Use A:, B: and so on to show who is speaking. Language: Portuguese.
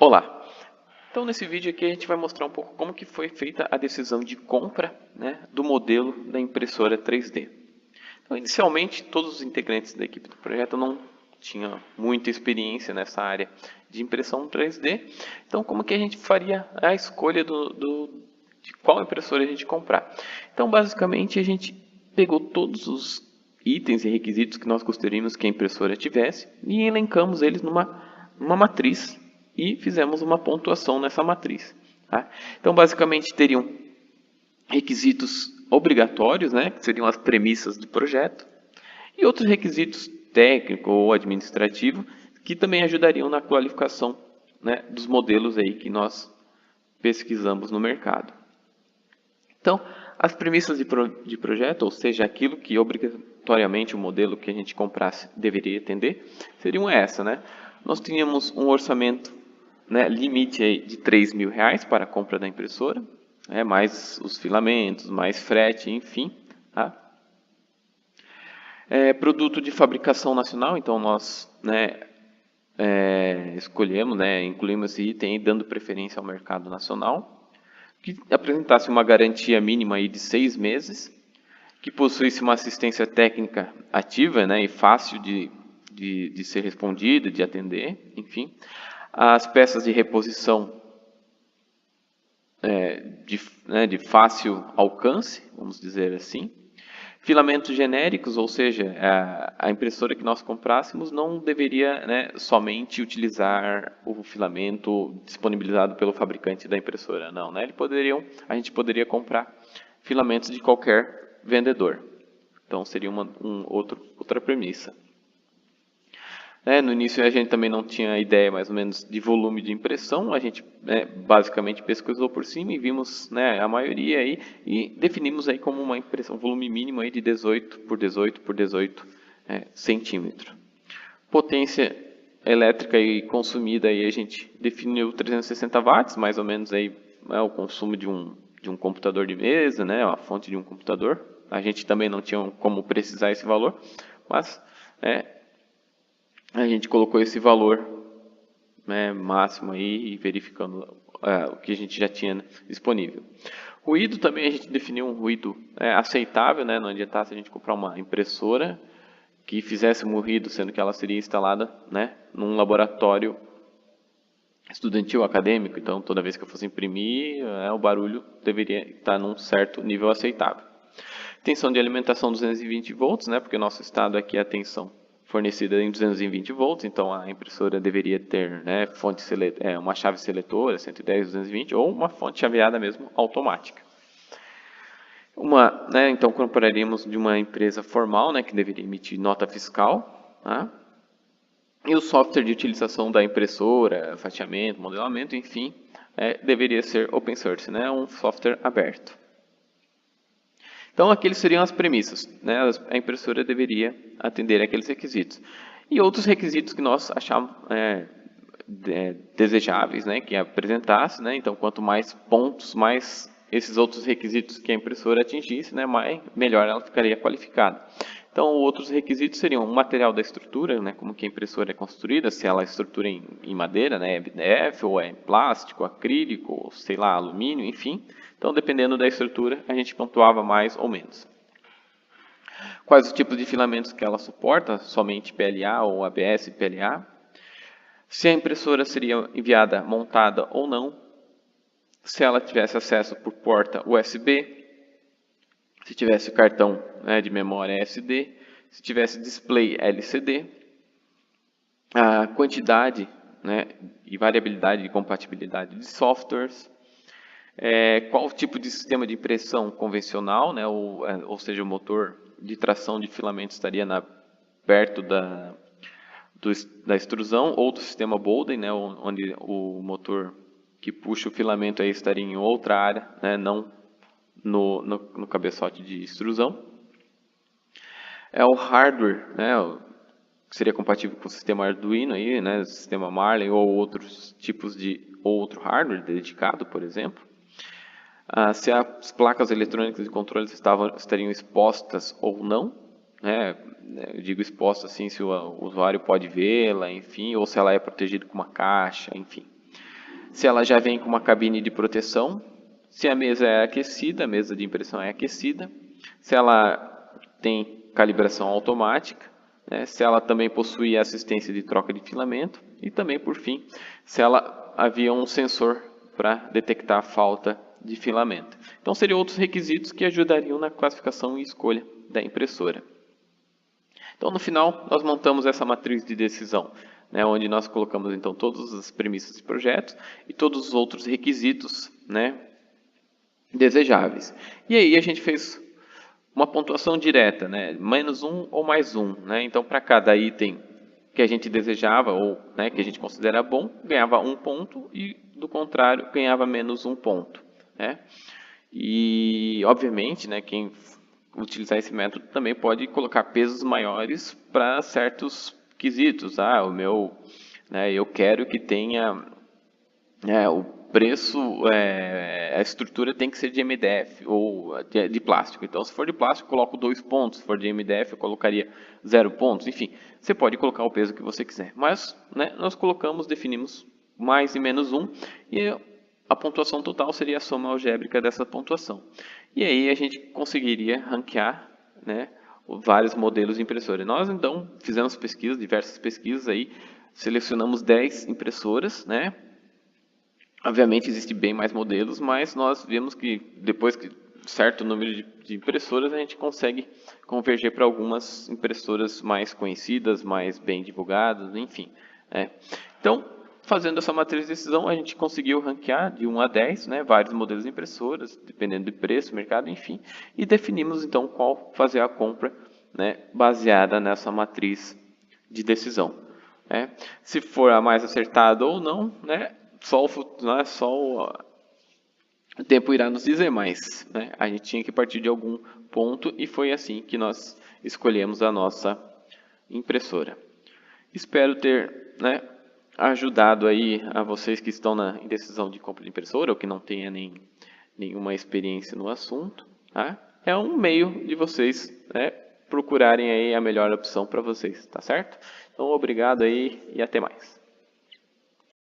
A: Olá! Então nesse vídeo aqui a gente vai mostrar um pouco como que foi feita a decisão de compra, do modelo da impressora 3D. Então inicialmente todos os integrantes da equipe do projeto não tinham muita experiência nessa área de impressão 3D. Então como que a gente faria a escolha de qual impressora a gente comprar? Então basicamente a gente pegou todos os itens e requisitos que nós gostaríamos que a impressora tivesse e elencamos eles numa matriz e fizemos uma pontuação nessa matriz. Tá? Então, basicamente, teriam requisitos obrigatórios, que seriam as premissas do projeto, e outros requisitos técnico ou administrativo que também ajudariam na qualificação dos modelos aí que nós pesquisamos no mercado. Então, as premissas de projeto, ou seja, aquilo que obrigatoriamente o modelo que a gente comprasse deveria atender, seriam essa. Nós tínhamos um orçamento limite aí de R$3.000 para a compra da impressora, mais os filamentos, mais frete, enfim. Tá? Produto de fabricação nacional, então nós escolhemos, incluímos esse item dando preferência ao mercado nacional, que apresentasse uma garantia mínima aí de 6 meses, que possuísse uma assistência técnica ativa e fácil de ser respondida, de atender, enfim. As peças de reposição de fácil alcance, vamos dizer assim. Filamentos genéricos, ou seja, a impressora que nós comprássemos não deveria somente utilizar o filamento disponibilizado pelo fabricante da impressora, não. A gente poderia comprar filamentos de qualquer vendedor. Então, seria outra premissa. No início a gente também não tinha ideia mais ou menos de volume de impressão, a gente basicamente pesquisou por cima e vimos a maioria aí e definimos aí como uma impressão, volume mínimo aí de 18 por 18 por 18 centímetros. Potência elétrica e consumida aí a gente definiu 360 watts, mais ou menos aí o consumo de um computador de mesa, a fonte de um computador. A gente também não tinha como precisar esse valor, mas a gente colocou esse valor máximo aí, verificando o que a gente já tinha disponível. Ruído também, a gente definiu um ruído aceitável, não adiantasse a gente comprar uma impressora que fizesse um ruído, sendo que ela seria instalada num laboratório estudantil acadêmico. Então, toda vez que eu fosse imprimir, o barulho deveria estar num certo nível aceitável. Tensão de alimentação 220 volts, porque o nosso estado aqui é a tensão fornecida em 220 volts, então a impressora deveria ter uma chave seletora 110, 220 ou uma fonte chaveada mesmo automática. Então compraríamos de uma empresa formal, que deveria emitir nota fiscal, e o software de utilização da impressora, fatiamento, modelamento, enfim, deveria ser open source, um software aberto. Então, aqueles seriam as premissas. A impressora deveria atender aqueles requisitos. E outros requisitos que nós achávamos desejáveis, que apresentasse. Então, quanto mais pontos, mais esses outros requisitos que a impressora atingisse, melhor ela ficaria qualificada. Então, outros requisitos seriam o material da estrutura, como que a impressora é construída, se ela é estrutura em madeira, MDF, ou é em plástico, acrílico, ou sei lá, alumínio, enfim. Então, dependendo da estrutura, a gente pontuava mais ou menos. Quais os tipos de filamentos que ela suporta, somente PLA ou ABS PLA. Se a impressora seria enviada montada ou não. Se ela tivesse acesso por porta USB. Se tivesse cartão de memória SD. Se tivesse display LCD. A quantidade e variabilidade de compatibilidade de softwares. Qual o tipo de sistema de impressão convencional, ou seja, o motor de tração de filamento estaria perto da extrusão, ou do sistema Bowden, onde o motor que puxa o filamento aí estaria em outra área, não no cabeçote de extrusão. O hardware, que seria compatível com o sistema Arduino, aí, sistema Marlin ou outros tipos outro hardware dedicado, por exemplo. Se as placas eletrônicas de controle estariam expostas ou não, eu digo exposta assim, se o usuário pode vê-la, enfim, ou se ela é protegida com uma caixa, enfim. se ela já vem com uma cabine de proteção, se a mesa é aquecida, a mesa de impressão é aquecida, se ela tem calibração automática, né, se ela também possui assistência de troca de filamento e também, por fim, se ela havia um sensor para detectar a falta de filamento. Então, seriam outros requisitos que ajudariam na classificação e escolha da impressora. Então, no final, nós montamos essa matriz de decisão, né, onde nós colocamos então todas as premissas de projeto e todos os outros requisitos, né, desejáveis. E aí a gente fez uma pontuação direta, né, -1 ou +1, né? Então, para cada item que a gente desejava ou, né, que a gente considera bom, ganhava 1 ponto e, do contrário, ganhava -1 ponto, né? E, obviamente, né, quem utilizar esse método também pode colocar pesos maiores para certos quesitos. Ah, eu quero que tenha, o preço, a estrutura tem que ser de MDF ou de plástico. Então, se for de plástico, eu coloco 2 pontos. Se for de MDF, eu colocaria 0 pontos. Enfim, você pode colocar o peso que você quiser. Mas, né, nós definimos mais e -1 e a pontuação total seria a soma algébrica dessa pontuação. E aí a gente conseguiria ranquear, né, vários modelos de impressora. Nós, então, fizemos pesquisas, diversas pesquisas aí, selecionamos 10 impressoras, né? Obviamente, existem bem mais modelos, mas nós vemos que depois que certo número de impressoras, a gente consegue converger para algumas impressoras mais conhecidas, mais bem divulgadas, enfim. Então, fazendo essa matriz de decisão, a gente conseguiu ranquear de 1 a 10, né, vários modelos de impressoras, dependendo do preço, mercado, enfim, e definimos então qual fazer a compra, né, baseada nessa matriz de decisão. Se for a mais acertada ou não, né, só o tempo irá nos dizer, mas, né, a gente tinha que partir de algum ponto e foi assim que nós escolhemos a nossa impressora. Espero ter, né, ajudado aí a vocês que estão na indecisão de compra de impressora ou que não tenham nenhuma experiência no assunto. Tá? É um meio de vocês, né, procurarem aí a melhor opção para vocês, tá certo? Então, obrigado aí e até mais.